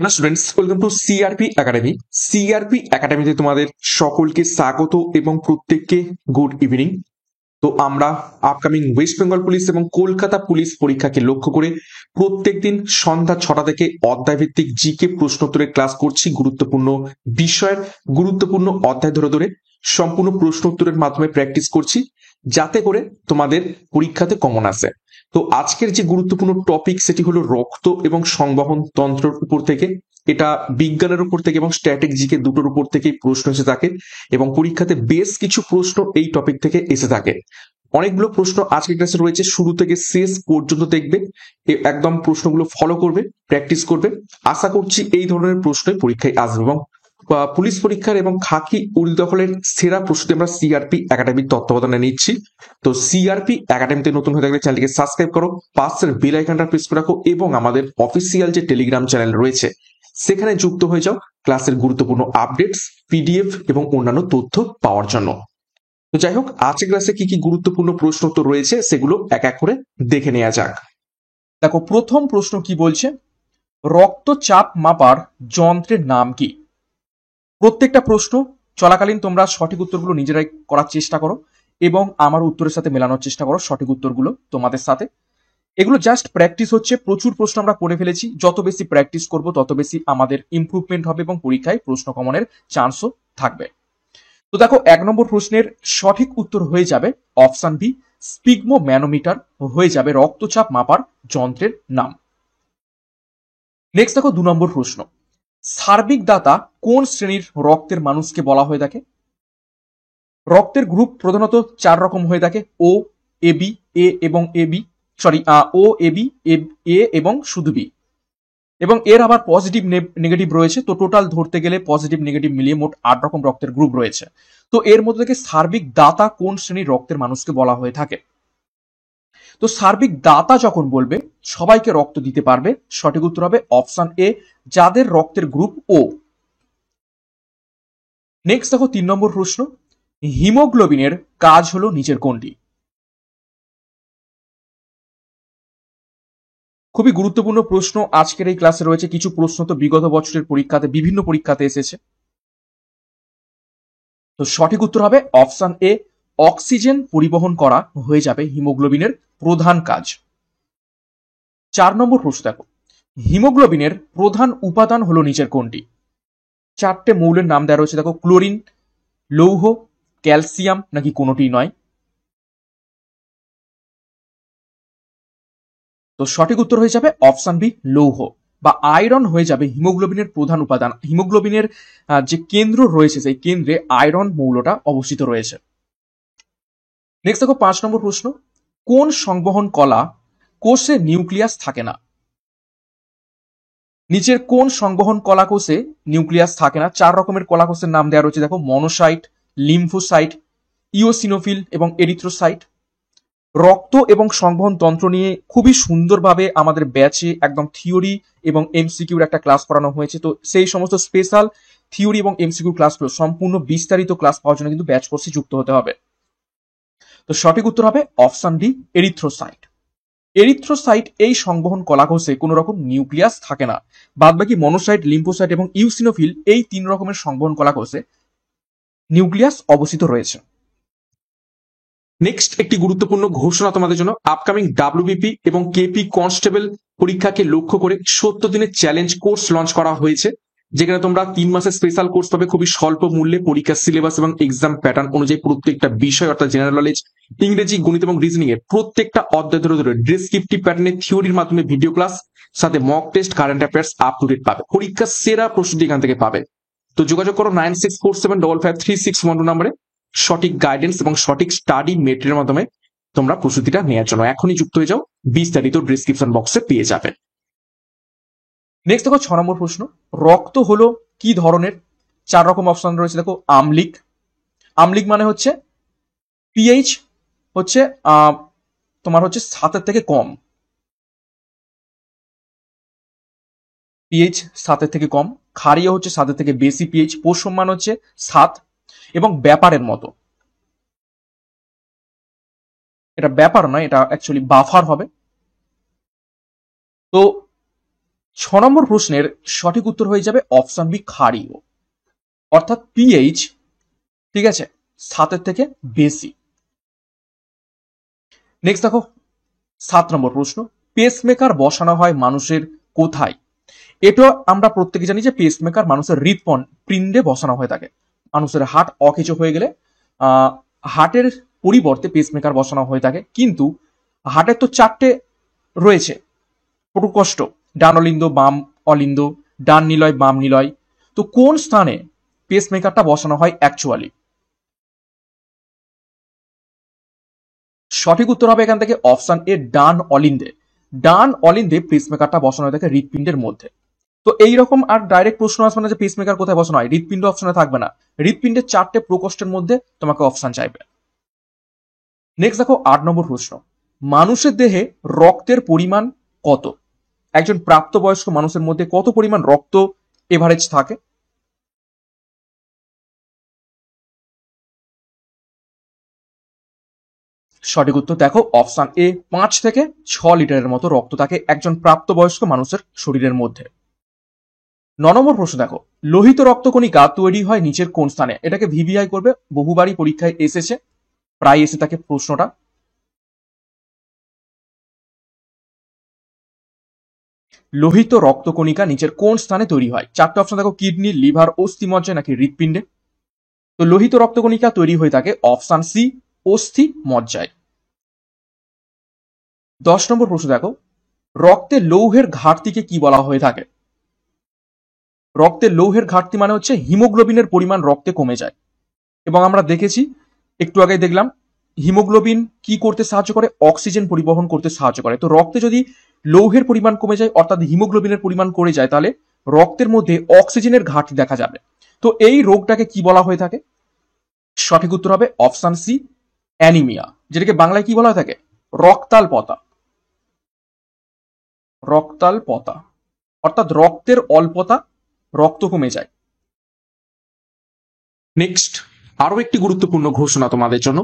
Students, welcome to CRP academy. CRP একাডেমিতে তোমাদের সকলকে স্বাগত এবং প্রত্যেককে গুড ইভিনিং। তো আমরা আপকামিং ওয়েস্ট বেঙ্গল পুলিশ এবং কলকাতা পুলিশ পরীক্ষাকে লক্ষ্য করে প্রত্যেকদিন সন্ধ্যা 6টা থেকে অধ্যায় ভিত্তিক জিকে প্রশ্নোত্তরের ক্লাস করছি। গুরুত্বপূর্ণ বিষয়ের গুরুত্বপূর্ণ অধ্যায় ধরে ধরে সম্পূর্ণ প্রশ্নোত্তরের মাধ্যমে প্র্যাকটিস করছি, যাতে করে তোমাদের পরীক্ষাতে কমন আসে। তো আজকের যে গুরুত্বপূর্ণ টপিক সেটি হলো রক্ত এবং সংবহন তন্ত্রের উপর থেকে। এটা বিজ্ঞানের উপর থেকে এবং স্ট্যাটিক জিকে দুটোর উপর থেকেই প্রশ্ন এসে থাকে এবং পরীক্ষাতে বেশ কিছু প্রশ্ন এই টপিক থেকে এসে থাকে। অনেকগুলো প্রশ্ন আজকের ক্লাসে রয়েছে, শুরু থেকে শেষ পর্যন্ত দেখবে, একদম প্রশ্নগুলো ফলো করবে, প্র্যাকটিস করবে। আশা করছি এই ধরনের প্রশ্নই পরীক্ষায় আসবে এবং পুলিশ পরীক্ষার এবং খাকি উড়ি দখলের সেরা প্রস্তুতি আমরা সিআরপি একাডেমির তত্ত্বাবধানে নিচ্ছি। তো সিআরপি একাডেমিতে নতুন হয়ে থাকলে চ্যানেলটিকে সাবস্ক্রাইব করো, পাশের বেল আইকনটা প্রেস করে রাখো এবং আমাদের অফিসিয়াল যে টেলিগ্রাম চ্যানেল রয়েছে সেখানে যুক্ত হয়ে যাও ক্লাসের গুরুত্বপূর্ণ আপডেটস, পিডিএফ এবং অন্যান্য তথ্য পাওয়ার জন্য। তো যাই হোক, আজকের ক্লাসে কি কি গুরুত্বপূর্ণ প্রশ্ন তো রয়েছে সেগুলো এক এক করে দেখে নেওয়া যাক। দেখো, প্রথম প্রশ্ন কি বলছে, রক্তচাপ মাপার যন্ত্রের নাম কি? প্রত্যেকটা প্রশ্ন চলাকালীন তোমরা সঠিক উত্তরগুলো নিজেরাই করার চেষ্টা করো এবং আমার উত্তরের সাথে মেলানোর চেষ্টা করো সঠিক উত্তরগুলো তোমাদের সাথে। এগুলো জাস্ট প্র্যাকটিস হচ্ছে, প্রচুর প্রশ্ন আমরা করে ফেলেছি, যত বেশি প্র্যাকটিস করব তত বেশি আমাদের ইমপ্রুভমেন্ট হবে এবং পরীক্ষায় প্রশ্ন কমনের চান্সও থাকবে। তো দেখো, 1 নম্বর প্রশ্নের সঠিক উত্তর হয়ে যাবে অপশন বি, স্পিগমো ম্যানোমিটার হয়ে যাবে রক্তচাপ মাপার যন্ত্রের নাম। নেক্সট দেখো, 2 নম্বর প্রশ্ন, সার্বিক দাতা কোন শ্রেণীর রক্তের মানুষকে বলা হয়ে থাকে? রক্তের গ্রুপ প্রধানত 4 রকম হয়ে থাকে, ও, এ বি, এ এবং A B, O, A B, এ এবং শুধু বি, এবং এর আবার পজিটিভ নেগেটিভ রয়েছে। তো টোটাল ধরতে গেলে পজিটিভ নেগেটিভ মিলিয়ে মোট 8 রকম রক্তের গ্রুপ রয়েছে। তো এর মধ্যে থেকে সার্বিক দাতা কোন শ্রেণীর রক্তের মানুষকে বলা হয়ে থাকে? তো সার্বিক দাতা যখন বলবে সবাইকে রক্ত দিতে পারবে, সঠিক উত্তর হবে অপশন এ, যাদের রক্তের গ্রুপ ও। নেক্সট দেখো, 3 নম্বর প্রশ্ন, হিমোগ্লোবিনের কাজ হলো নিচের কোনটি? খুবই গুরুত্বপূর্ণ প্রশ্ন আজকের এই ক্লাসে রয়েছে। কিছু প্রশ্ন তো বিগত বছরের পরীক্ষাতে, বিভিন্ন পরীক্ষাতে এসেছে। তো সঠিক উত্তর হবে অপশন এ, অক্সিজেন পরিবহন করা হয়ে যাবে হিমোগ্লোবিনের প্রধান কাজ। 4 নম্বর প্রশ্ন দেখো, হিমোগ্লোবিনের প্রধান উপাদান হলো নিচের কোনটি? 4টে মৌলের নাম দেওয়া রয়েছে, দেখো, ক্লোরিন, লৌহ, ক্যালসিয়াম নাকি কোনোটি নয়। তো সঠিক উত্তর হয়ে যাবে অপশন বি, লৌহ বা আয়রন হয়ে যাবে হিমোগ্লোবিনের প্রধান উপাদান। হিমোগ্লোবিনের যে কেন্দ্র রয়েছে সেই কেন্দ্রে আয়রন মৌলটা অবস্থিত রয়েছে। নেক্সট দেখো, 5 নম্বর প্রশ্ন, কোন সংবহন কলা কোষে নিউক্লিয়াস থাকে না? নিচের কোন সংবহন কলা কোষে নিউক্লিয়াস থাকে না? 4 রকমের কলা কোষের নাম দেওয়া রয়েছে, দেখো, মনোসাইট, লিম্ফোসাইট, ইওসিনোফিল এবং এরিথ্রোসাইট। রক্ত এবং সংবহন তন্ত্র নিয়ে খুবই সুন্দরভাবে আমাদের ব্যাচে একদম থিওরি এবং এমসিকিউর একটা ক্লাস করানো হয়েছে। তো সেই সমস্ত স্পেশাল থিওরি এবং এমসিকিউ ক্লাসগুলো সম্পূর্ণ বিস্তারিত ক্লাস পাওয়ার জন্য কিন্তু ব্যাচ কোর্সে যুক্ত হতে হবে। তো সঠিক উত্তর হবে অপশন ডি, এরিথ্রোসাইট। এরিথ্রোসাইট এই সংবহন কলাকোষে কোনো রকম নিউক্লিয়াস থাকে না। বাদবাকি মনোসাইট, লিম্ফোসাইট এবং ইউসিনোফিল এই 3 রকমের সংবহন কলাকোষে নিউক্লিয়াস অবস্থিত রয়েছে। নেক্সট একটি গুরুত্বপূর্ণ ঘোষণা তোমাদের জন্য। আপকামিং ডাব্লিউবিপি এবং কেপি কনস্টেবল পরীক্ষাকে লক্ষ্য করে 70 দিনের চ্যালেঞ্জ কোর্স লঞ্চ করা হয়েছে, যেখানে তোমরা 3 মাসের স্পেশাল কোর্স পাবে খুবই স্বল্প মূল্যে। পরীক্ষার সিলেবাস এবং এক্সাম প্যাটার্ন অনুযায়ী প্রত্যেকটা বিষয় অর্থাৎ জেনারেল নলেজ, ইংরেজি, গণিত এবং রিজনিং এর প্রত্যেকটা অধ্যায় ধরে ধরে ডেসক্রিপটিভ প্যাটার্নে থিওরির মাধ্যমে ভিডিও ক্লাস, সাথে mock test, current affairs up to date পাবে। পরীক্ষার সেরা প্রস্তুতি এখান থেকে পাবে। তো যোগাযোগ করো 9647553612 নম্বরে সঠিক গাইডেন্স এবং সঠিক স্টাডি মেটেরিয়ালের মাধ্যমে তোমরা প্রস্তুতিটা নেওয়ার জন্য এখনই যুক্ত হয়ে যাও, বিস্তারিত ডেসক্রিপশন বক্সে পেয়ে যাবে। নেক্সট দেখো, 6 নম্বর প্রশ্ন, রক্ত হলো কি ধরনের? 4 রকম অপশন রয়েছে, দেখো, আম্লিক। আম্লিক মানে হচ্ছে পিএইচ হচ্ছে তোমার হচ্ছে 7 থেকে কম, পিএইচ 7 থেকে কম। ক্ষারীয় হচ্ছে 7 থেকে বেশি পিএইচ, পোষণ মান হচ্ছে 7 এবং ব্যাপারের মতো। এটা ব্যাপার নয়, এটা অ্যাকচুয়ালি বাফার হবে। তো নম্বর প্রশ্নের সঠিক উত্তর হয়ে যাবে অপশন বি, ক্ষারীয়, অর্থাৎ পিএইচ, ঠিক আছে, 7 থেকে বেশি। নেক্সট দেখো 7 নম্বর প্রশ্ন, পেসমেকার বসানো হয় মানুষের কোথায়? এটা আমরা প্রত্যেকে জানি যে পেসমেকার মানুষের হৃৎপিণ্ডে বসানো হয়ে থাকে। মানুষের হার্ট অকেজো হয়ে গেলে হার্টের পরিবর্তে পেসমেকার বসানো হয়ে থাকে। কিন্তু হার্টের তো 4টে রয়েছে প্রকোষ্ঠ, ডান অলিন্দ, বাম অলিন্দ, ডান নিলয়, বাম নিলয়। তো কোন স্থানে পেসমেকারটা বসানো হয় অ্যাকচুয়ালি? সঠিক উত্তর হবে এখান থেকে অপশন এ, ডান অলিন্দে। ডান অলিন্দে পেসমেকারটা বসানো হয়ে থাকে হৃৎপিণ্ডের মধ্যে। তো এইরকম আর ডাইরেক্ট প্রশ্ন আসবে না যে পেসমেকার কোথায় বসানো হয়, হৃৎপিণ্ড অপশনে থাকবে না, হৃৎপিণ্ডের 4টে প্রকোষ্ঠের মধ্যে তোমাকে অপশন চাইবে। নেক্সট দেখো 8 নম্বর প্রশ্ন, মানুষের দেহে রক্তের পরিমাণ কত? একজন প্রাপ্তবয়স্ক মানুষের মধ্যে কত পরিমাণ রক্ত এভারেজ থাকে? সঠিক উত্তর দেখো অপশন এ, 5 থেকে 6 লিটারের মতো রক্ত থাকে একজন প্রাপ্তবয়স্ক মানুষের শরীরের মধ্যে। 9 নম্বর প্রশ্ন দেখো, লোহিত রক্তকণিকা তৈরি হয় নিচের কোন স্থানে? এটাকে ভিভিআই করবে, বহুবারই পরীক্ষায় এসেছে, প্রায় এসে থাকে প্রশ্নটা। লোহিত রক্তকণিকা নিচের কোন স্থানে তৈরি হয়? 4টে অপশন দেখো, কিডনি, লিভার, অস্থিমজ্জায় নাকি হৃৎপিণ্ডে। তো লোহিত রক্তকণিকা তৈরি হয়ে থাকে অপশন সি, অস্থি মজ্জায়। 10 নম্বর প্রশ্ন দেখো, রক্তে লৌহের ঘাটতিকে কি বলা হয়ে থাকে? রক্তে লৌহের ঘাটতি মানে হচ্ছে হিমোগ্লোবিনের পরিমাণ রক্তে কমে যায়। এবং আমরা দেখেছি, একটু আগে দেখলাম, হিমোগ্লোবিন কি করতে সাহায্য করে? অক্সিজেন পরিবহন করতে সাহায্য করে। তো রক্তে যদি লৌহের পরিমাণ কমে যায়, অর্থাৎ হিমোগ্লোবিনের পরিমাণ কমে যায়, তাহলে রক্তের মধ্যে অক্সিজেনের ঘাটতি দেখা যাবে। তো এই রোগটাকে কি বলা হয়ে থাকে? সঠিক উত্তর হবে অপশন সি, অ্যানিমিয়া, যেটাকে বাংলায় কি বলা হয়ে থাকে? রক্তাল্পতা। রক্তাল্পতা অর্থাৎ রক্তের অল্পতা, রক্ত কমে যায়। নেক্সট আরো একটি গুরুত্বপূর্ণ ঘোষণা তোমাদের জন্য।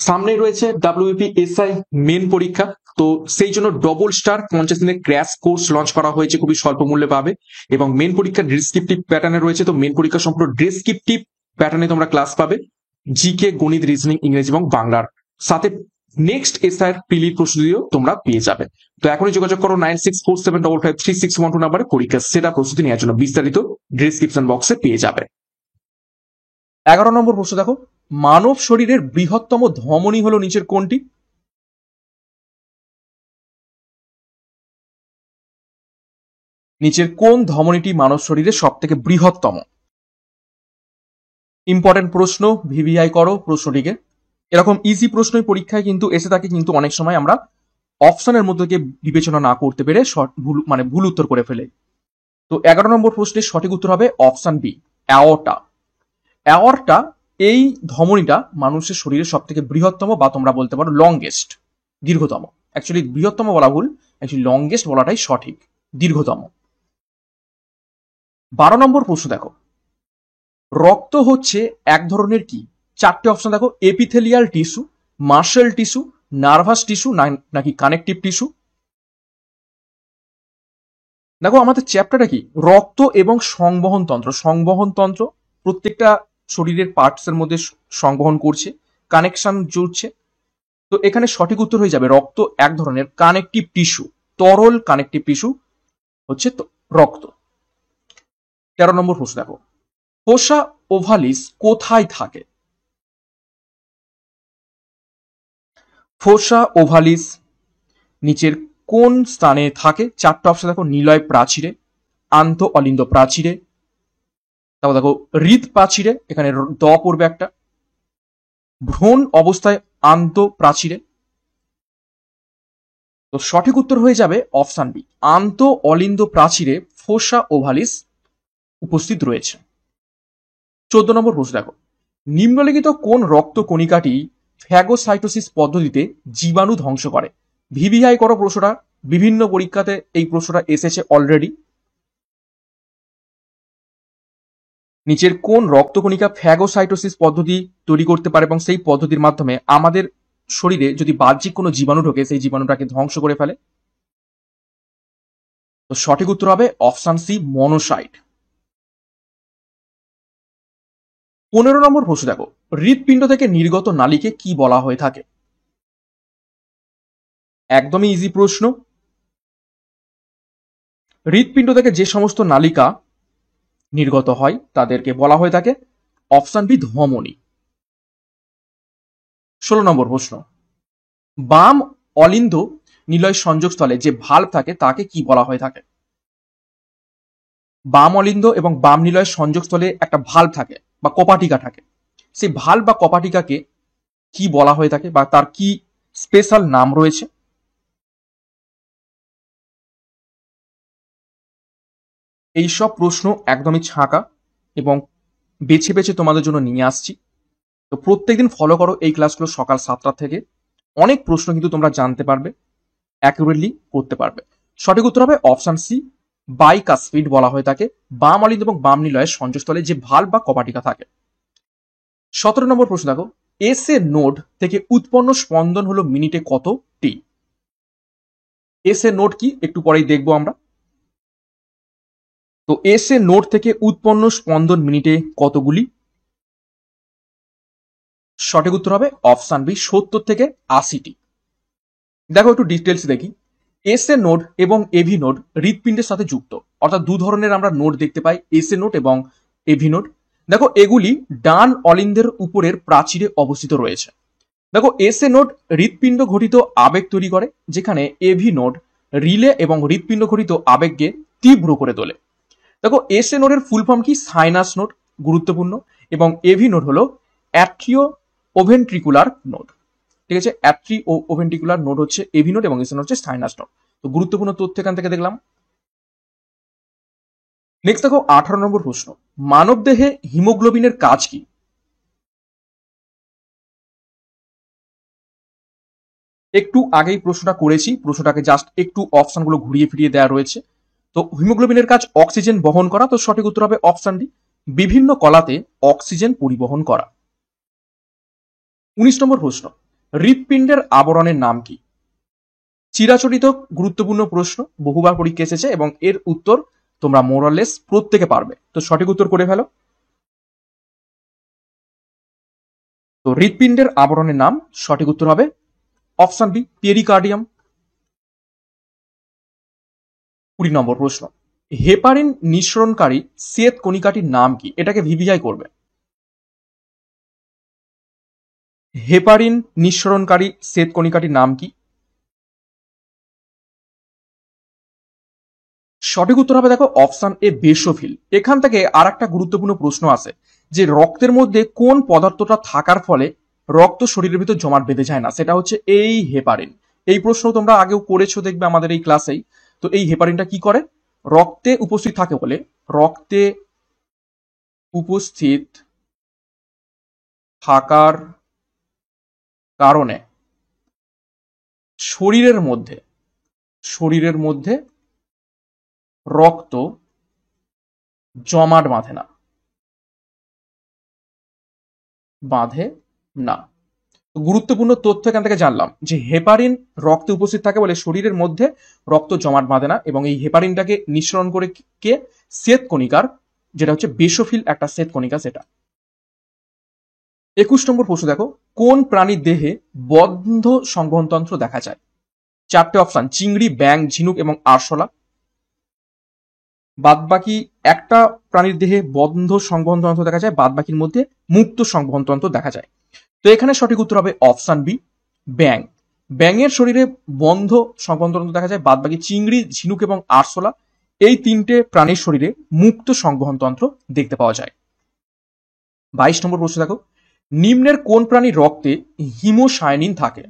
সামনে রয়েছে WBPSI মেন পরীক্ষা। তো সেই জন্য ডবল স্টার 50 দিনের ক্র্যাশ কোর্স লঞ্চ করা হয়েছে, খুবই স্বল্প মূল্যে পাবে। এবং মেন পরীক্ষা ডেসক্রিপটিভ প্যাটার্নে রয়েছে। তো মেন পরীক্ষা সম্পূর্ণ ডেসক্রিপটিভ প্যাটার্নে তোমরা ক্লাস পাবে, জিকে, গণিত, রিজনিং, ইংরেজি এবং বাংলার সাথে নেক্সট এসআই প্রিলির প্রস্তুতিও তোমরা পেয়ে যাবে। তো এখনই যোগাযোগ করো 9647553612 নাম্বারে পরীক্ষা সেটা প্রস্তুতি নেওয়ার জন্য। বিস্তারিত ডেসক্রিপশন বক্সে পেয়ে যাবে। 11 নম্বর প্রশ্ন দেখো, মানব শরীরের বৃহত্তম ধমনী হলো নিচের কোনটি? নিচের কোন ধমনীটি মানব শরীরের সব থেকে বৃহত্তম? ইম্পর্টেন্ট প্রশ্ন, ভিভিআই করো প্রশ্নটিকে। এরকম ইজি প্রশ্নই পরীক্ষায় কিন্তু এসে থাকে, কিন্তু অনেক সময় আমরা অপশনের মধ্যে বিবেচনা না করতে পেরে ভুল উত্তর করে ফেলে। তো 11 নম্বর প্রশ্নের সঠিক উত্তর হবে অপশন বি, অ্যাওর্টা। অ্যাওর্টা এই ধমনীটা মানুষের শরীরের সব থেকে বৃহত্তম, বা তোমরা বলতে পারো লংগেস্ট, দীর্ঘতম। অ্যাকচুয়ালি বৃহত্তম বলা ভুল, অ্যাকচুয়ালি লংগেস্ট বলাটাই সঠিক, দীর্ঘতম। 12 নম্বর প্রশ্ন দেখো, রক্ত হচ্ছে এক ধরনের কি? 4টে অপশন দেখো, epithelial tissue, muscle tissue, nervous tissue নাকি কানেকটিভ টিস্যু। দেখো আমাদের চ্যাপ্টারটা কি? রক্ত এবং সংবহন তন্ত্র। সংবহন তন্ত্র প্রত্যেকটা শরীরের পার্টস এর মধ্যে সংবহন করছে, কানেকশন জুড়ছে। তো এখানে সঠিক উত্তর হয়ে যাবে রক্ত এক ধরনের কানেকটিভ টিস্যু, তরল কানেকটিভ টিস্যু হচ্ছে রক্ত। 13 নম্বর প্রশ্ন দেখো, ফোসা ওভালিস কোথায় থাকে? ফোসা ওভালিস নিচের কোন স্থানে থাকে? 4টে অপশন দেখো, নিলয় প্রাচীরে, আন্ত অলিন্দ প্রাচীরে, তারপর দেখো হৃদ প্রাচীরে, এখানে দ পড়বে একটা, ভ্রূণ অবস্থায় আন্ত প্রাচীরে। তো সঠিক উত্তর হয়ে যাবে অপশন বি, আন্ত অলিন্দ প্রাচীরে ফোসা ওভালিস উপস্থিত রয়েছে। 14 নম্বর প্রশ্ন দেখো, নিম্নলিখিত কোন রক্ত কণিকাটি ফ্যাগোসাইটোসিস পদ্ধতিতে জীবাণু ধ্বংস করে? ভিভিআই করো প্রশ্নটা, বিভিন্ন পরীক্ষাতে এই প্রশ্নটা এসেছে অলরেডি। নিচের কোন রক্তকণিকা ফ্যাগোসাইটোসিস পদ্ধতি তৈরি করতে পারে এবং সেই পদ্ধতির মাধ্যমে আমাদের শরীরে যদি বাহ্যিক কোনো জীবাণু ঢোকে সেই জীবাণুটাকে ধ্বংস করে ফেলে? তো সঠিক উত্তর হবে অপশন সি, মনোসাইট। 15 নম্বর প্রশ্ন দেখো, হৃৎপিণ্ড থেকে নির্গত নালীকে কি বলা হয়ে থাকে? একদমই ইজি প্রশ্ন। হৃৎপিণ্ড থেকে যে সমস্ত নালিকা নির্গত হয় তাদেরকে বলা হয়ে থাকে অপশন বি, ধমনী। 16 নম্বর প্রশ্ন, বাম অলিন্দ নিলয় সংযোগস্থলে যে ভাল্ব থাকে তাকে কি বলা হয়ে থাকে? বাম অলিন্দ এবং বাম নিলয় সংযোগস্থলে একটা ভাল্ব থাকে বা কপাটিকা থাকে, সেই ভাল্ব বা কপাটিকাকে কি বলা হয়ে থাকে বা তার কি স্পেশাল নাম রয়েছে? এইসব প্রশ্ন একদমই ছাঁকা এবং বেছে বেছে তোমাদের জন্য নিয়ে আসছি। তো প্রত্যেকদিন ফলো করো এই ক্লাসগুলো সকাল 7টা থেকে। অনেক প্রশ্ন কিন্তু তোমরা জানতে পারবে, অ্যাকুরেটলি করতে পারবে। সঠিক উত্তর হবে অপশন সি, বাইকাসপিড বলা হয়ে থাকে বাম অলিন্দ এবং বাম নিলয়ের সংযোগস্থলে যে ভাল্ব বা কপাটিকা থাকে। 17 নম্বর প্রশ্ন দেখো, এস এ নোড থেকে উৎপন্ন স্পন্দন হলো মিনিটে কত টি? এস এ নোড কি একটু পরেই দেখবো আমরা। তো এস এ নোড থেকে উৎপন্ন স্পন্দন মিনিটে কতগুলি? সঠিক উত্তর হবে অপশন বি, 70 থেকে 80টি। দেখো একটু ডিটেলস দেখি। এস এ নোড এবং এভি নোড হৃৎপিণ্ডের সাথে যুক্ত, অর্থাৎ দু ধরনের আমরা নোড দেখতে পাই, এস এ নোড এবং এভি নোড। দেখো এগুলি ডান অলিন্দের উপরের প্রাচীরে অবস্থিত রয়েছে। দেখো এস এ নোড হৃৎপিণ্ড ঘটিত আবেগ তৈরি করে, যেখানে এভি নোড রিলে এবং হৃৎপিণ্ড ঘটিত আবেগকে তীব্র করে তোলে। দেখো এস এ নোডের ফুল ফর্ম কি? সাইনাস নোড, গুরুত্বপূর্ণ। এবং এভি নোড হলো অ্যাট্রিও ওভেন্ট্রিকুলার নোড। ঠিক আছে, অ্যাট্রি ও ওভেন্ট্রিকুলার নোড হচ্ছে এভি নোড এবং এস এ নোড হচ্ছে সাইনাস নোড। তো গুরুত্বপূর্ণ তথ্য এখান থেকে দেখলাম। নেক্সট দেখো 18 নম্বর প্রশ্ন, মানব দেহে হিমোগ্লোবিনের কাজ কি? একটু আগেই প্রশ্নটা করেছি, প্রশ্নটাকে জাস্ট একটু অপশনগুলো ঘুরিয়ে ফিরিয়ে দেওয়া রয়েছে। তো হিমোগ্লোবিনের কাজ অক্সিজেন বহন করা, তো সঠিক উত্তর হবে অপশন ডি, বিভিন্ন কলাতে অক্সিজেন পরিবহন করা। 19 নম্বর প্রশ্ন, হৃৎপিণ্ডের আবরণের নাম কি? চিরাচরিত গুরুত্বপূর্ণ প্রশ্ন, বহুবার পরীক্ষা এসেছে এবং এর উত্তর তোমরা মোরালেস প্রত্যেকে পারবে। তো সঠিক উত্তর করে ফেলো। তো হৃৎপিণ্ডের আবরণের নাম সঠিক উত্তর হবে অপশন বি, পেরিকার্ডিয়াম। 20 নম্বর প্রশ্ন, হেপারিন নিঃসরণকারী শ্বেত কণিকাটির নাম কি? এটাকে ভিভিআই করবে। হেপারিন নিঃসরণকারী শ্বেত কণিকাটির নাম কি? সঠিক উত্তর হবে দেখো অপশন এ, বেসোফিল। এখান থেকে আর একটা গুরুত্বপূর্ণ প্রশ্ন আছে যে রক্তের মধ্যে কোন পদার্থটা থাকার ফলে রক্ত শরীরের ভিতর জমাট বেঁধে যায় না, সেটা হচ্ছে এই হেপারিন। এই প্রশ্ন তোমরা আগেও করেছো দেখবে আমাদের এই ক্লাসেই। তো এই হেপারিনটা কি করে? রক্তে উপস্থিত থাকে বলে, রক্তে উপস্থিত থাকার কারণে শরীরের মধ্যে রক্ত জমাট বাঁধে না। গুরুত্বপূর্ণ তথ্য এখান থেকে জানলাম যে হেপারিন রক্তে উপস্থিত থাকে বলে শরীরের মধ্যে রক্ত জমাট বাঁধে না, এবং এই হেপারিনটাকে নিঃসরণ করে কে? শ্বেত কণিকার, যেটা হচ্ছে বেসোফিল একটা শ্বেত কণিকা সেটা। 21 নম্বর প্রশ্ন দেখো, কোন প্রাণীর দেহে বন্ধ সংবহনতন্ত্র দেখা যায়? 4টে অপশন, চিংড়ি, ব্যাঙ, ঝিনুক এবং আরশোলা। বাদবাকি একটা প্রাণীর দেহে বন্ধ সংবহনতন্ত্র দেখা যায়, বাদবাকির মধ্যে মুক্ত সংবহনতন্ত্র দেখা যায়। তো এখানে সঠিক উত্তর হবে অপশন বি, ব্যাঙ। ব্যাঙের শরীরে বন্ধ সংবহনতন্ত্র দেখা যায়, বাদবাকি চিংড়ি, ঝিনুক এবং আরশোলা এই 3টে প্রাণীর শরীরে মুক্ত সংবহনতন্ত্র দেখতে পাওয়া যায়। 22 নম্বর প্রশ্ন দেখো, নিম্নের কোন প্রাণীর রক্তে হিমোসায়ানিন থাকে?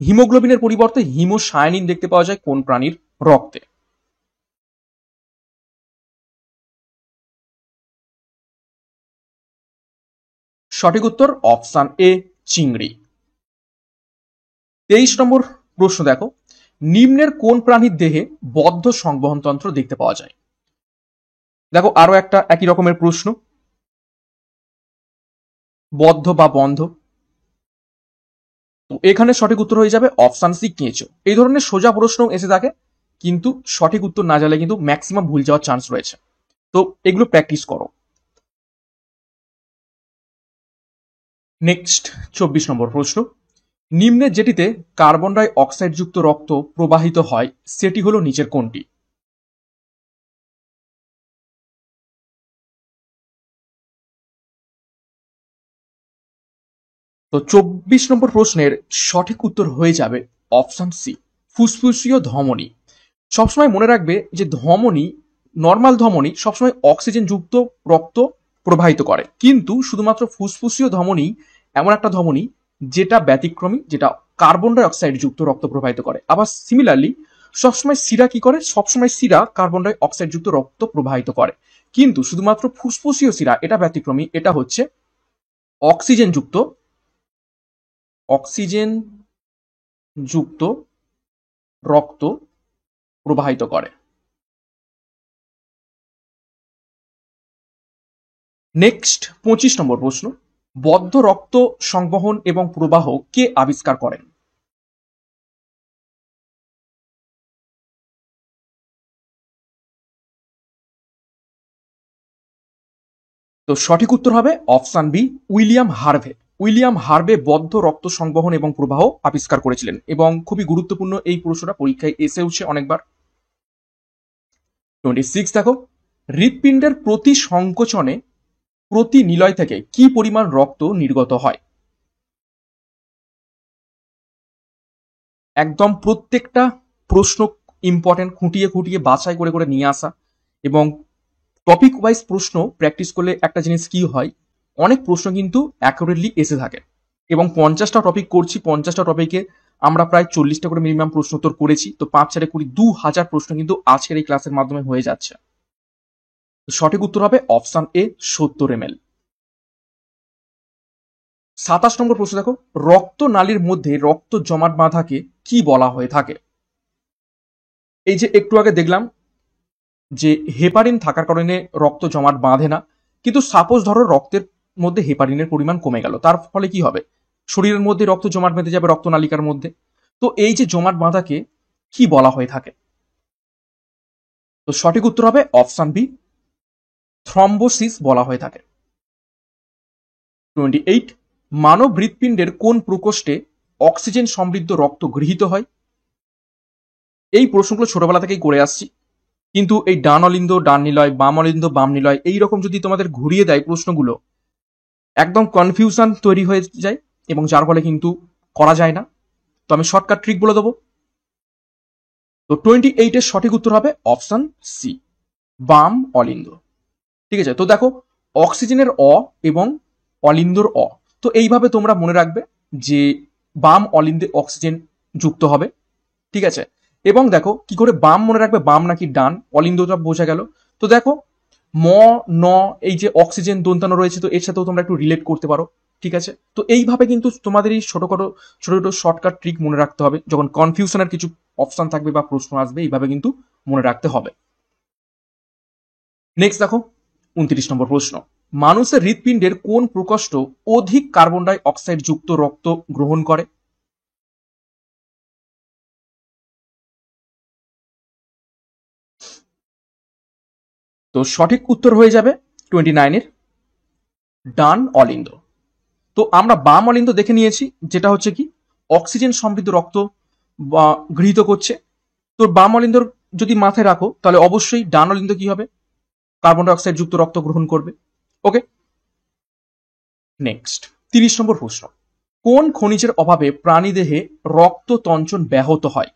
হিমোগ্লোবিনের পরিবর্তে হিমোসায়ানিন দেখতে পাওয়া যায় কোন প্রাণীর রক্তে? সঠিক উত্তর অপশন এ, চিংড়ি। 23 নম্বর প্রশ্ন দেখো, নিম্নের কোন প্রাণীর দেহে বদ্ধ সংবহনতন্ত্র দেখতে পাওয়া যায়? দেখো আরো একটা একই রকমের প্রশ্ন, বদ্ধ বা বন্ধ। তো এখানে সঠিক উত্তর হয়ে যাবে অপশন সি, কেঁচো। এই ধরনের সোজা প্রশ্ন এসে থাকে, কিন্তু সঠিক উত্তর না জানলে কিন্তু ম্যাক্সিমাম ভুল যাওয়ার চান্স রয়েছে। তো এগুলো প্র্যাকটিস করো। নেক্সট 24 নম্বর প্রশ্ন, নিম্নের যেটিতে কার্বন ডাই অক্সাইড যুক্ত রক্ত প্রবাহিত হয় সেটি হলো নিচের কোনটি? তো 24 নম্বর প্রশ্নের সঠিক উত্তর হয়ে যাবে অপশন সি, ফুসফুসীয় ধমনী। সবসময় মনে রাখবে যে ধমনী, নর্মাল ধমনী সবসময় অক্সিজেন যুক্ত রক্ত প্রবাহিত করে, কিন্তু শুধুমাত্র ফুসফুসীয় ধমনী এমন একটা ধমনী যেটা ব্যতিক্রমী, যেটা কার্বন ডাই অক্সাইড যুক্ত রক্ত প্রবাহিত করে। আবার সিমিলারলি সবসময় শিরা কি করে, সবসময় শিরা কার্বন ডাই অক্সাইড যুক্ত রক্ত প্রবাহিত করে, কিন্তু শুধুমাত্র ফুসফুসীয় শিরা এটা ব্যতিক্রমী, এটা হচ্ছে অক্সিজেন যুক্ত রক্ত প্রবাহিত করে। নেক্সট 25 নম্বর প্রশ্ন, বদ্ধ রক্ত সংবহন এবং প্রবাহ কে আবিষ্কার করেন? তো সঠিক উত্তর হবে option B, William Harvey. William Harvey বদ্ধ রক্ত সংবহন এবং প্রবাহ আবিষ্কার করেছিলেন, এবং খুবই গুরুত্বপূর্ণ এই প্রশ্নটা, পরীক্ষায় এসেওছে অনেকবার। 26 দেখো, হৃৎপিণ্ডের প্রতি সংকোচনে প্রতি নিলয় থেকে কি পরিমাণ রক্ত নির্গত হয়? একদম প্রত্যেকটা প্রশ্ন ইম্পর্টেন্ট, খুঁটিয়ে খুঁটিয়ে বাছাই করে করে নিয়ে আসা, এবং টপিক ওয়াইজ প্রশ্ন প্র্যাকটিস করলে একটা জিনিস কি হয়, অনেক প্রশ্ন কিন্তু অ্যাকুরেটলি এসে থাকে। এবং 50টা টপিক করছি, 50টা টপিকে আমরা প্রায় 40টা করে মিনিমাম প্রশ্ন উত্তর করেছি, তো 5×4=20, 2000 প্রশ্ন কিন্তু আজকের এই ক্লাসের মাধ্যমে হয়ে যাচ্ছে। সঠিক উত্তর হবে অপশন এ, 70 ml। 27 নম্বর প্রশ্ন দেখো, রক্ত নালীর মধ্যে রক্ত জমাট বাঁধাকে কি বলা হয়ে থাকে? এই যে একটু আগে দেখলাম যে হেপারিন থাকার কারণে রক্ত জমাট বাঁধে না, কিন্তু সাপোজ ধরো রক্তের মধ্যে হেপারিনের পরিমাণ কমে গেল, তার ফলে কি হবে, শরীরের মধ্যে রক্ত জমাট বেঁধে যাবে রক্তনালিকার মধ্যে। তো এই যে জমাট বাঁধাকে কি বলা হয়ে থাকে? তো সঠিক উত্তর হবে অপশন বি, থ্রম্বোসিস বলা হয়ে থাকে। 28, মানব হৃৎপিণ্ডের কোন প্রকোষ্ঠে অক্সিজেন সমৃদ্ধ রক্ত গৃহীত হয়? এই প্রশ্নগুলো ছোটবেলা থেকেই করে আসছি, কিন্তু এই ডান অলিন্দ ডান নিলয়, বাম অলিন্দ বাম নিলয়, এইরকম যদি তোমাদের ঘুরিয়ে দেয় প্রশ্নগুলো, একদম কনফিউশন তৈরি হয়ে যায়, এবং যার ফলে কিন্তু করা যায় না। তো আমি শর্টকাট ট্রিক বলে দেবো। তো 28-এর সঠিক উত্তর হবে অপশন সি, বাম অলিন্দ। ঠিক আছে, তো দেখো অক্সিজেনের অ এবং অলিন্দর অ, তো এইভাবে তোমরা মনে রাখবে যে বাম অলিন্দে অক্সিজেন যুক্ত হবে। ঠিক আছে, এবং দেখো কি করে বাম মনে রাখবে, বাম নাকি ডান, অলিন্দটা বোঝা গেল। তো দেখো ম ন, এই যে অক্সিজেন দন্তানো রয়েছে, তো এর সাথেও তোমরা একটু রিলেট করতে পারো। ঠিক আছে, তো এইভাবে কিন্তু তোমাদের এই ছোট ছোট শর্টকাট ট্রিক মনে রাখতে হবে, যখন কনফিউশনের কিছু অপশন থাকবে বা প্রশ্ন আসবে, এইভাবে কিন্তু মনে রাখতে হবে। নেক্সট দেখো 29 নম্বর প্রশ্ন, মানুষের হৃৎপিণ্ডের কোন প্রকোষ্ঠ অধিক কার্বন ডাই অক্সাইড যুক্ত রক্ত গ্রহণ করে? তো সঠিক উত্তর হয়ে যাবে 29-এর ডান অলিন্দ। তো আমরা বাম অলিন্দ দেখে নিয়েছি, যেটা হচ্ছে কি অক্সিজেন সমৃদ্ধ রক্ত গৃহীত করছে। তো বাম অলিন্দর যদি মাথায় রাখো, তাহলে অবশ্যই ডান অলিন্দ কি হবে, কার্বন ডাই অক্সাইড যুক্ত রক্ত গ্রহণ করবে। ওকে, নেক্সট 30 নম্বর প্রশ্ন, কোন খনিজের অভাবে প্রাণীদেহে রক্ত তঞ্চন ব্যাহত হয়?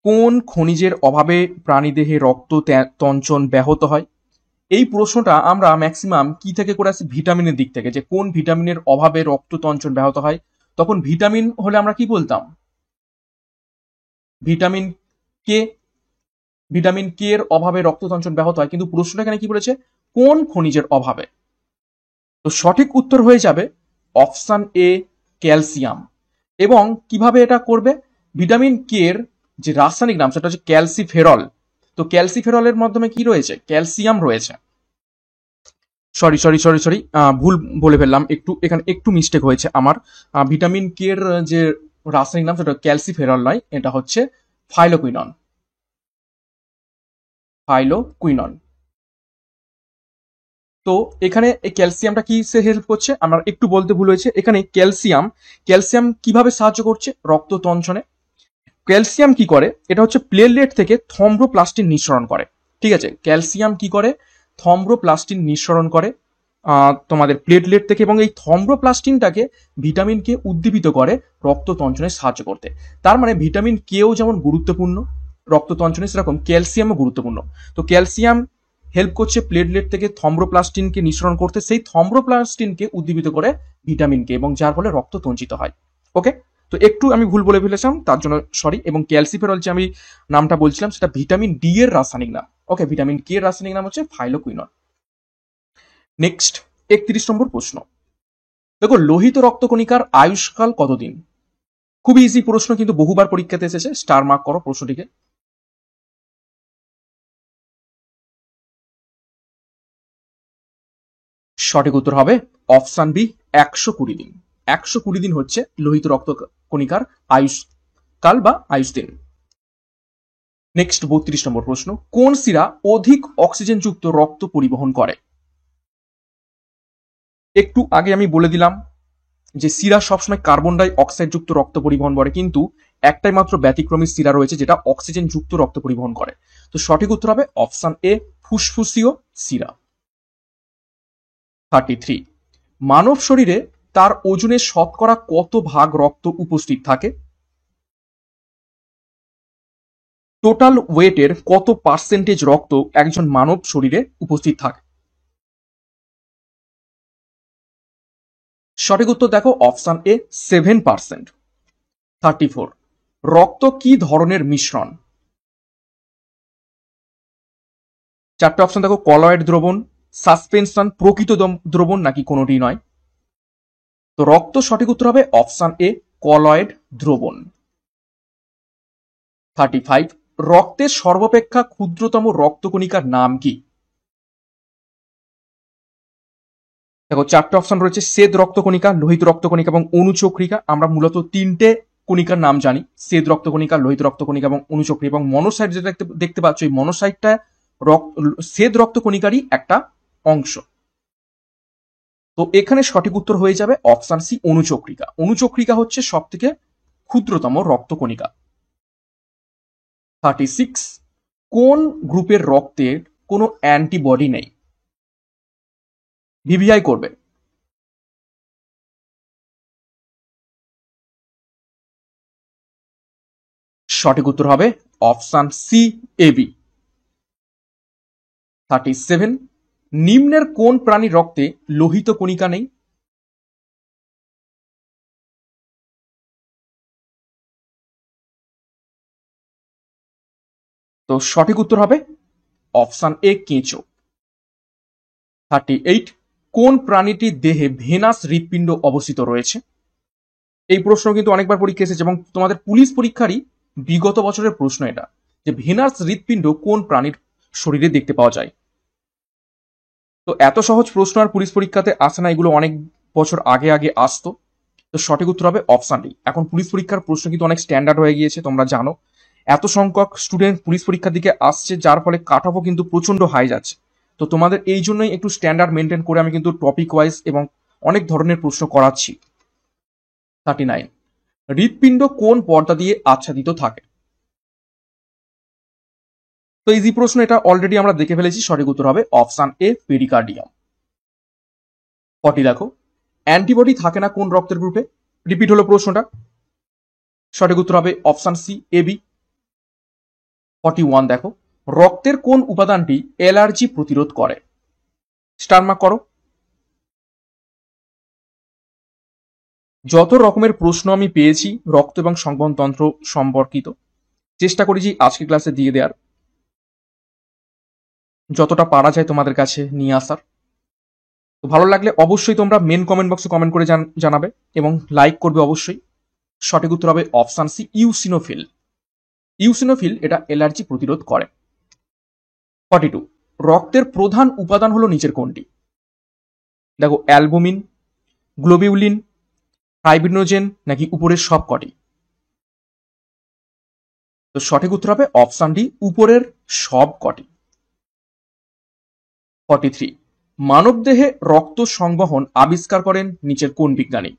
কোন খনিজের অভাবে প্রাণীদেহে রক্ত তঞ্চন ব্যাহত হয়? এই প্রশ্নটা আমরা ম্যাক্সিমাম কি থেকে করে আসি, ভিটামিনের দিক থেকে, যে কোন ভিটামিনের অভাবে রক্ত তঞ্চন ব্যাহত হয়। তখন ভিটামিন হলে আমরা কি বলতাম, ভিটামিন কে, ভিটামিন কে এর অভাবে রক্ত তঞ্চন ব্যাহত হয়, কিন্তু প্রশ্নটা এখানে কি বলেছে, কোন খনিজের অভাবে। তো সঠিক উত্তর হয়ে যাবে অপশন এ, ক্যালসিয়াম। এবং কিভাবে এটা করবে, ভিটামিন কে এর যে রাসায়নিক নাম সেটা হচ্ছে ক্যালসিফেরল। তো ক্যালসিফেরলের মাধ্যমে কি রয়েছে, ক্যালসিয়াম রয়েছে। সরি সরি সরি সরি, ভুল বলে ফেললাম, একটু এখানে একটু মিস্টেক হয়েছে আমার। ভিটামিন কে এর যে রাসায়নিক নাম সেটা ক্যালসিফেরল নয়, এটা হচ্ছে ফাইলোকুইনন। ফাইলোকুইনন। তো এখানে এই ক্যালসিয়ামটা কি সে হেল্প করছে, আমার একটু বলতে ভুল হয়েছে। এখানে ক্যালসিয়াম ক্যালসিয়াম কিভাবে সাহায্য করছে রক্ত তঞ্চনে। ক্যালসিয়াম কি করে, এটা হচ্ছে প্লেটলেট থেকে থ্রম্বোপ্লাস্টিন নিঃসরণ করে। ঠিক আছে, ক্যালসিয়াম কি করে, থ্রম্বোপ্লাস্টিন নিঃসরণ করে তোমাদের প্লেটলেট থেকে, এবং এই থ্রম্বোপ্লাস্টিনটাকে ভিটামিন কে উদ্দীপিত করে রক্ত তঞ্চনে সাহায্য করতে। তার মানে ভিটামিন কেও যেমন গুরুত্বপূর্ণ রক্ত তঞ্চনে, সেরকম ক্যালসিয়ামও গুরুত্বপূর্ণ। তো ক্যালসিয়াম হেল্প করছে প্লেটলেট থেকে থ্রম্বোপ্লাস্টিনকে নিঃসরণ করতে, সেই থ্রম্বোপ্লাস্টিনকে উদ্দীপিত করে ভিটামিন কে, এবং যার ফলে রক্ত তঞ্চিত হয়। ওকে, তো একটু আমি ভুল বলে ফেলেছিলাম, তার জন্য সরি। এবং ক্যালসিফেরল যে আমি নামটা বলছিলাম সেটা ভিটামিন ডি এর রাসায়নিক নাম। ওকে, ভিটামিন কে এর রাসায়নিক নাম হচ্ছে ফাইলোকুইনন। নেক্সট 31 নম্বর প্রশ্ন। দেখো, লোহিত রক্তকণিকার আয়ুষ্কাল কতদিন? খুবই ইজি প্রশ্ন, কিন্তু বহুবার পরীক্ষাতে এসেছে। স্টার মার্ক করো প্রশ্নটিকে। সঠিক উত্তর হবে অপশন বি, 120 দিন। 120 দিন হচ্ছে লোহিত রক্তকণিকার আয়ুষ্কাল বা আয়ুষ দিন। নেক্সট 32 নম্বর প্রশ্ন। কোন শিরা অধিক অক্সিজেন যুক্ত রক্ত পরিবহন করে? একটু আগে আমি বলে দিলাম যে শিরা সবসময় কার্বন ডাই অক্সাইড যুক্ত রক্ত পরিবহন করে, কিন্তু একটাই মাত্র ব্যতিক্রমী শিরা রয়েছে যেটা অক্সিজেন যুক্ত রক্ত পরিবহন করে। তো সঠিক উত্তর হবে অপশন এ, ফুসফুসীয় শিরা। 33। মানব শরীরে তার ওজনের শতকরা কত ভাগ রক্ত উপস্থিত থাকে? টোটাল ওয়েটের কত পার্সেন্টেজ রক্ত একজন মানব শরীরে উপস্থিত থাকে? সঠিক উত্তর দেখো অপশন এ, 7%। 34। রক্ত কি ধরনের মিশ্রণ? চারটে অপশন দেখো, কলয়েড দ্রবণ, সাসপেনশন, প্রকৃত দ্রবণ, নাকি কোনোটি নয়। তো রক্ত সঠিক উত্তর হবে অপশন এ, কলয়েড দ্রবণ। 35। রক্তের সর্বাপেক্ষা ক্ষুদ্রতম রক্তকণিকার নাম কি? দেখো, চারটে অপশন রয়েছে, শ্বেত রক্তকণিকা, লোহিত রক্তকণিকা এবং অনুচক্রিকা। আমরা মূলত তিনটে কণিকার নাম জানি, শ্বেত রক্তকণিকা, লোহিত রক্তকণিকা এবং অনুচক্রিকা। এবং মনোসাইট যেটা দেখতে পাচ্ছ, এই মনোসাইটটা শ্বেত রক্তকণিকারই একটা অংশ। তো এখানে সঠিক উত্তর হয়ে যাবে অপশন সি, অনুচক্রিকা। অনুচক্রিকা হচ্ছে সব থেকে ক্ষুদ্রতম রক্তকণিকা। 36। কোন গ্রুপের রক্তের কোনো অ্যান্টিবডি নেই? ভিভিআই করবে। সঠিক উত্তর হবে অপশন সি, এবি। 37। নিম্নের কোন প্রাণীর রক্তে লোহিত কণিকা নেই? তো সঠিক উত্তর হবে অপশন এ, কেঁচো। 38। কোন প্রাণীটির দেহে ভেনাস হৃৎপিণ্ড অবস্থিত রয়েছে? এই প্রশ্ন কিন্তু অনেকবার পরীক্ষা এসেছে, এবং তোমাদের পুলিশ পরীক্ষারই বিগত বছরের প্রশ্ন এটা, যে ভেনাস হৃৎপিণ্ড কোন প্রাণীর শরীরে দেখতে পাওয়া যায়। তো এত সহজ প্রশ্ন আর পুলিশ পরীক্ষাতে আসে না, এগুলো অনেক বছর আগে আগে আসতো। তো সঠিক উত্তর হবে অপশন ডি। এখন পুলিশ পরীক্ষার প্রশ্ন কিন্তু অনেক স্ট্যান্ডার্ড হয়ে গিয়েছে, তোমরা জানো। এত সংখ্যক স্টুডেন্ট পুলিশ পরীক্ষার দিকে আসছে, যার ফলে কাট অফও কিন্তু প্রচন্ড হাই যাচ্ছে। তো তোমাদের এই জন্যই একটু স্ট্যান্ডার্ড মেনটেন করে আমি কিন্তু টপিক ওয়াইজ এবং অনেক ধরনের প্রশ্ন করাচ্ছি। 39। হৃৎপিণ্ড কোন পর্দা দিয়ে আচ্ছাদিত থাকে? তো ইজি প্রশ্ন, এটা অলরেডি আমরা দেখে ফেলেছি। সঠিক উত্তর হবে অপশন এ, পেরিকার্ডিয়াম। 40 দেখো, অ্যান্টিবডি থাকে না কোন রক্তের গ্রুপে? রিপিট হলো প্রশ্নটা। সঠিক উত্তর হবে অপশন সি, এবি। 41 দেখো, রক্তের কোন উপাদানটি অ্যালার্জি প্রতিরোধ করে? স্টার মার্ক করো। যত রকমের প্রশ্ন আমি পেয়েছি রক্ত এবং সংবহনতন্ত্র সম্পর্কিত, চেষ্টা করেছি আজকে ক্লাসে দিয়ে দেওয়ার, যতটা পারা যায় তোমাদের কাছে নিয়ে আসার। তো ভালো লাগলে অবশ্যই তোমরা মেন কমেন্ট বক্সে কমেন্ট করে জানাবে এবং লাইক করবে অবশ্যই। সঠিক উত্তর হবে অপশন সি, ইউসিনোফিল। ইউসিনোফিল এটা অ্যালার্জি প্রতিরোধ করে। 42। রক্তের প্রধান উপাদান হলো নিচের কোনটি? দেখো অ্যালবুমিন, গ্লোবিউলিন, ফাইব্রিনোজেন নাকি উপরের সব কটি? তো সঠিক উত্তর হবে অপশন ডি, উপরের সব কটি। 43, মানবদেহে রক্ত সংবহন আবিষ্কার করেন নিচের কোন বিজ্ঞানী?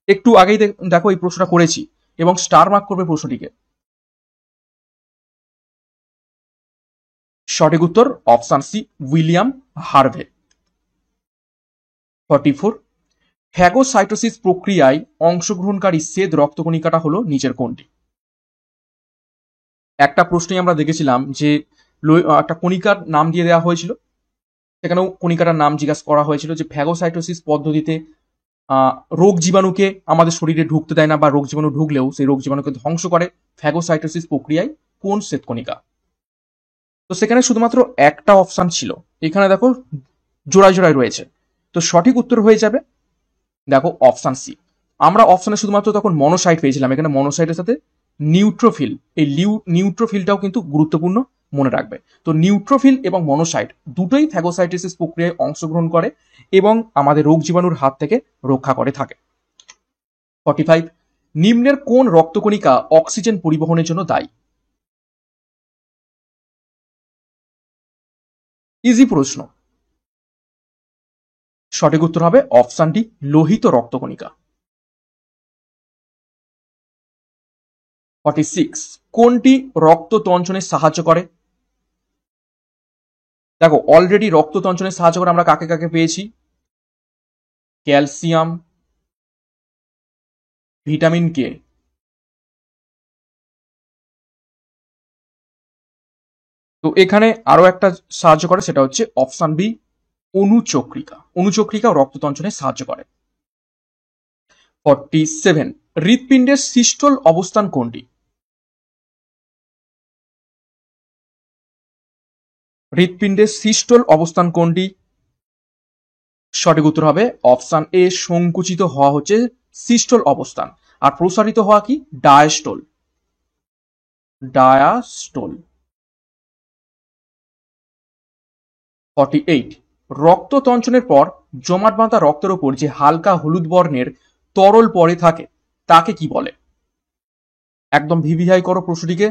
একটু আগেই দেখো এই প্রশ্নটা করেছি এবং স্টার মার্ক করবে প্রশ্নটিকে। সঠিক উত্তর option C, William Harvey. 44, phagocytosis প্রক্রিয়ায় অংশগ্রহণকারী শ্বেত রক্তকণিকাটা হলো নিচের কোনটি? একটা প্রশ্নে আমরা দেখেছিলাম যে একটা কণিকার নাম দিয়ে দেওয়া হয়েছিল, সেখানেও কণিকাটার নাম জিজ্ঞাসা করা হয়েছিল যে ফ্যাগোসাইটোসিস পদ্ধতিতে রোগ জীবাণুকে আমাদের শরীরে ঢুকতে দেয় না, বা রোগ জীবাণু ঢুকলেও সেই রোগ জীবাণুকে ধ্বংস করে ফ্যাগোসাইটোসিস প্রক্রিয়ায় কোন শ্বেতকণিকা? তো সেখানে শুধুমাত্র একটা অপশন ছিল, এখানে দেখো জোড়ায় জোড়ায় রয়েছে। তো সঠিক উত্তর হয়ে যাবে দেখো অপশন সি। আমরা অপশনে শুধুমাত্র তখন মনোসাইট পেয়েছিলাম, এখানে মনোসাইটের সাথে নিউট্রোফিল, এই নিউট্রোফিলটাও কিন্তু গুরুত্বপূর্ণ, মনে রাখবে। তো নিউট্রোফিল এবং মনোসাইট দুটোই ফ্যাগোসাইটোসিস প্রক্রিয়ায় অংশগ্রহণ করে এবং আমাদের রোগ জীবাণুর হাত থেকে রক্ষা করে থাকে। 45, নিম্নের কোন রক্তকণিকা অক্সিজেন পরিবহনের জন্য দায়ী? ইজি প্রশ্ন। সঠিক উত্তর হবে অপশন ডি, লোহিত রক্তকণিকা। 46, কোনটি রক্ত তঞ্চনে সাহায্য করে? দেখো অলরেডি রক্ত তঞ্চনে সাহায্য করে আমরা কাকে কাকে পেয়েছি? ক্যালসিয়াম, ভিটামিন কে, তো এখানে আরো একটা সাহায্য করে, সেটা হচ্ছে অপশন বি, অনুচক্রিকা। অনুচক্রিকা রক্ত তঞ্চনে সাহায্য করে। 47, হৃৎপিণ্ডের সিস্টল অবস্থান কোনটি? হৃৎপিণ্ডের সিস্টল অবস্থান কোনটি? সঠিক উত্তর হবে অপশন এ, সংকুচিত হওয়া হচ্ছে সিস্টল অবস্থান, আর প্রসারিত হওয়া কি? ডায়াস্টোল। ডায়াস্টোল। 48, রক্ত তঞ্চনের পর জমাট বাঁধা রক্তের ওপর যে হালকা হলুদ বর্ণের তরল পড়ে থাকে তাকে কি বলে? একদম ভিভিআই করো প্রশ্নটিকে।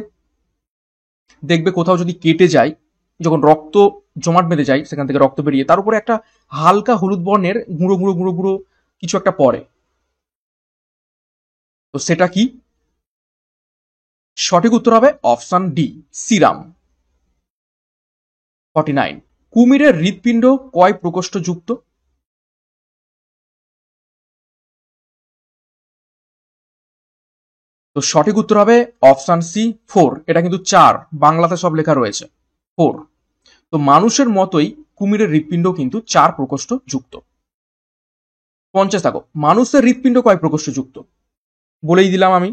দেখবে কোথাও যদি কেটে যায়, যখন রক্ত জমাট বেঁধে যায়, সেখান থেকে রক্ত বেরিয়ে তার উপরে একটা হালকা হলুদ বর্ণের গুঁড়ো গুঁড়ো গুঁড়ো গুঁড়ো কিছু একটা পড়ে, তো সেটা কি? সঠিক উত্তর হবে অপশন ডি, সিরাম। 49, কুমিরের হৃৎপিণ্ড কয় প্রকোষ্ঠ যুক্ত? তো সঠিক উত্তর হবে অপশন সি, 4। এটা কিন্তু 4, বাংলাতে সব লেখা রয়েছে 4। তো মানুষের মতোই কুমিরের হৃৎপিণ্ড কিন্তু 4 প্রকোষ্ঠ যুক্ত। 50, দেখো মানুষের হৃৎপিণ্ড কয় প্রকোষ্ঠ যুক্ত? বলেই দিলাম আমি,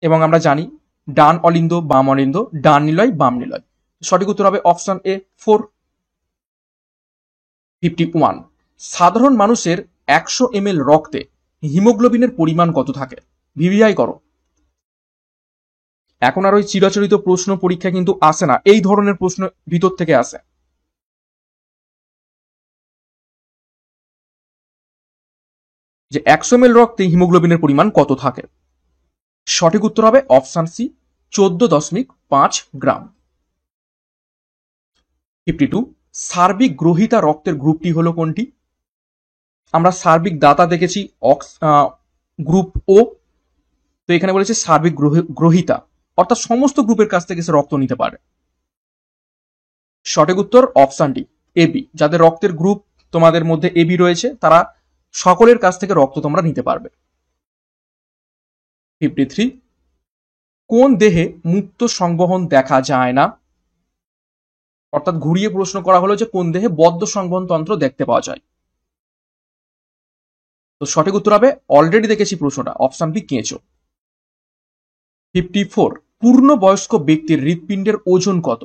এবং আমরা জানি ডান অলিন্দ বাম অলিন্দ, ডান নিলয় বাম নিলয়। সঠিক উত্তর হবে অপশন এ, 4। 51, সাধারণ মানুষের 100 ml রক্তে হিমোগ্লোবিনের পরিমাণ কত থাকে? ভিভিআই করো। এখন আর ওই চিরাচরিত প্রশ্ন পরীক্ষা কিন্তু আসে না, এই ধরনের প্রশ্ন ভিতর থেকে আসে। যে 100 ml রক্তে হিমোগ্লোবিনের পরিমাণ কত থাকে? সঠিক উত্তর হবে অপশন সি, 14.5 গ্রাম। 52, সার্বিক গ্রহিতা রক্তের গ্রুপটি হলো কোনটি? আমরা সার্বিক দাতা দেখেছি গ্রুপ ও, তো এখানে বলেছে সার্বিক গ্রহিতা, অর্থাৎ সমস্ত গ্রুপের কাছ থেকে সে রক্ত নিতে পারে। সঠিক উত্তর অপশন ডি, এবি। যাদের রক্তের গ্রুপ তোমাদের মধ্যে এবি রয়েছে, তারা সকলের কাছ থেকে রক্ত তোমরা নিতে পারবে। 53, কোন দেহে মুক্ত সংবহন দেখা যায় না? অর্থাৎ ঘুরিয়ে প্রশ্ন করা হলো যে কোন দেহে বদ্ধ সংবহন তন্ত্র দেখতে পাওয়া যায়। তো সঠিক উত্তর হবে, অলরেডি দেখেছি প্রশ্নটা, অপশন বি, কেঁচো। 54, পূর্ণবয়স্ক ব্যক্তির হৃৎপিণ্ডের ওজন কত?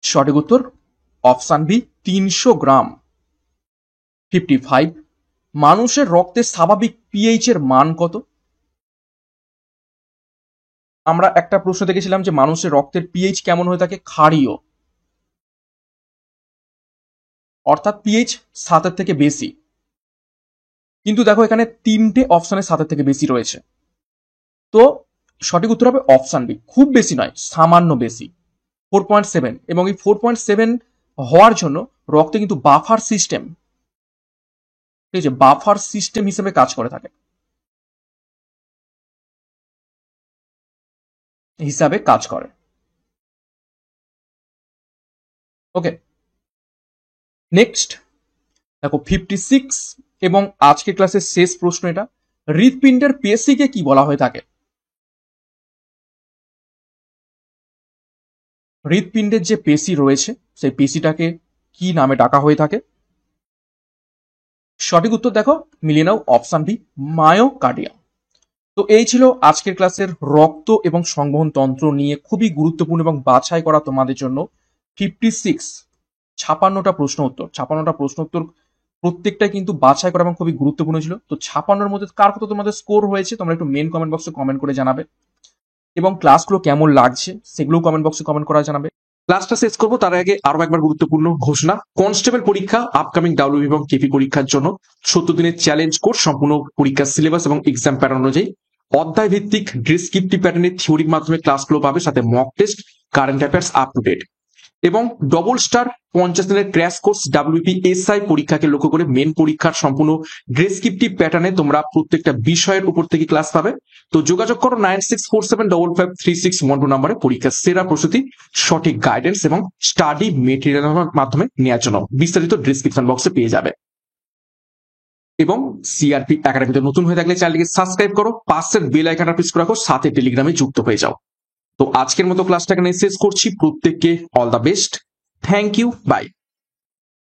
সঠিক উত্তর অপশন বি, 300 গ্রাম। 55, মানুষের রক্তের স্বাভাবিক পিএইচ এর মান কত? আমরা একটা প্রশ্ন দেখেছিলাম যে মানুষের রক্তের পিএইচ কেমন হয়ে থাকে, ক্ষারীয়, অর্থাৎ পিএইচ 7-এর থেকে বেশি। কিন্তু দেখো এখানে 3টে অপশনে 7-এর থেকে বেশি রয়েছে, তো সঠিক উত্তর হবে অপশন বি, খুব বেশি নয়, সামান্য বেশি, 4.7। এবং এই 4.7 হওয়ার জন্য রক্তে কিন্তু বাফার সিস্টেম, ঠিক আছে, বাফার সিস্টেম হিসেবে কাজ করে থাকে, হিসাবে কাজ করে। ওকে, নেক্সট দেখো 56 এবং আজকের ক্লাসের শেষ প্রশ্ন এটা, হৃৎপিণ্ডের পেশিকে কি বলা হয়ে থাকে? হৃৎপিণ্ডের যে পেশি রয়েছে সেই পেশিটাকে কি নামে ডাকা হয়ে থাকে? সঠিক উত্তর দেখো মিলিয়ে নাও, অপশন বি, মায়োকার্ডিয়াম। তো এই ছিল আজকের ক্লাসের রক্ত এবং সংবহন তন্ত্র নিয়ে খুবই গুরুত্বপূর্ণ এবং বাছাই করা তোমাদের জন্য 56 56টা প্রশ্ন উত্তর। 56টা প্রশ্ন উত্তর প্রত্যেকটাই কিন্তু বাছাই করা এবং খুবই গুরুত্বপূর্ণ ছিল। তো 56-এর মধ্যে কার কত তোমাদের স্কোর হয়েছে তোমরা একটু মেন কমেন্ট বক্সে কমেন্ট করে জানাবে, এবং ক্লাসগুলো কেমন লাগছে সেগুলো কমেন্ট বক্সে কমেন্ট করা জানাবে। ক্লাসটা শেষ করবো তার আগে আরো একবার গুরুত্বপূর্ণ ঘোষণা, কনস্টেবল পরীক্ষা, আপকামিং ডাব্লিউ এবং কেপি পরীক্ষার জন্য 70 দিনের চ্যালেঞ্জ কোর্স, সম্পূর্ণ পরীক্ষার সিলেবাস এবং এক্সাম প্যাটার্ন অনুযায়ী অধ্যায় ভিত্তিক ডেসক্রিপটিভ প্যাটার্নের থিওরির মাধ্যমে ক্লাসগুলো পাবে, সাথে mock test, current affairs up to date, এবং ডবল স্টার 50 দিনের ক্র্যাশ কোর্স ডাব্লিউপি এসআই পরীক্ষাকে লক্ষ্য করে মেন পরীক্ষার সম্পূর্ণ ডেসক্রিপটিভ প্যাটার্নে তোমরা প্রত্যেকটা বিষয়ের উপর থেকে ক্লাস পাবে। তো যোগাযোগ করো 9647553612 নম্বরে পরীক্ষার সেরা প্রস্তুতি, সঠিক গাইডেন্স এবং স্টাডি মেটেরিয়ালের মাধ্যমে নেওয়ার জন্য। বিস্তারিত ডেসক্রিপশন বক্সে পেয়ে যাবে। এবং সিআরপি একাডেমিতে নতুন হয়ে থাকলে চ্যানেলটিকে সাবস্ক্রাইব করো, পাশের বেল আইকনটা প্রেস করে রাখো, সাথে টেলিগ্রামে যুক্ত হয়ে যাও। তো আজকের মতো ক্লাসটা এখানে শেষ করছি, প্রত্যেককে all the best, thank you, by.